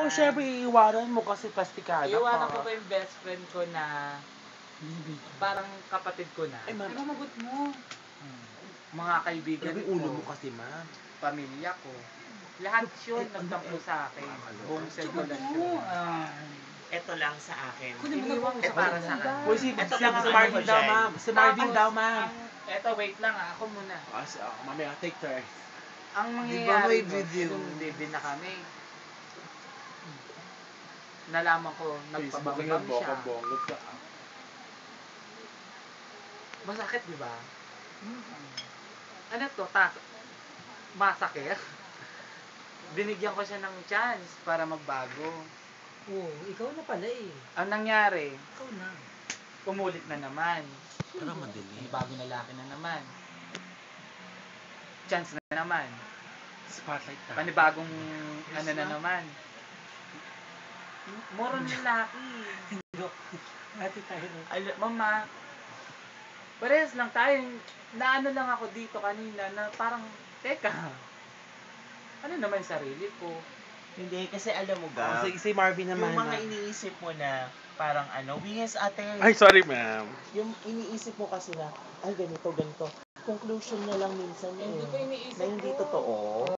syempre, iiwanan mo kasi plastikada ka. Iiwanan ko ba yung best friend ko na parang kapatid ko na? Ay, ma'am. Ano magot mo? Mga kaibigan Grabe ko. ulo mo kasi, ma'am. Pamilya ko. Lahat yun nagtampo sa akin. Buong sirkulasyon. Ito lang sa akin. Iniwan ko Para sa kanila. akin. Uy, si Ito lang ang Marvin ano ko daw, dyan. ma'am. Si Marvin Tapos, daw, ma'am. Eto, wait lang ako muna. Mamaya, take turn. Ang Di ba mangyayari may mo, video? nung baby na kami, nalaman ko, nagpabambam siya. Masakit, di ba? Ano to? Masakit? Binigyan ko siya ng chance para magbago. Oo, ikaw na pala eh. Ang nangyari, Ikaw na. umulit na naman. Parang madali. Bagong lalaki na naman. Chance na naman. Spotlight na. Panibagong ano na naman. Moron lalaki. Ate tayo na. Mama, parehas lang tayo. Naano lang ako dito kanina na parang, teka, ano naman yung sarili ko? Hindi, kasi alam mo ba, Si Marvin naman. yung mga ma'am. iniisip mo na parang ano, yes ate, Ay, sorry, ma'am. yung iniisip mo kasi na, ay ganito, ganito. Conclusion na lang minsan Hindi ko iniisip na hindi ko. totoo.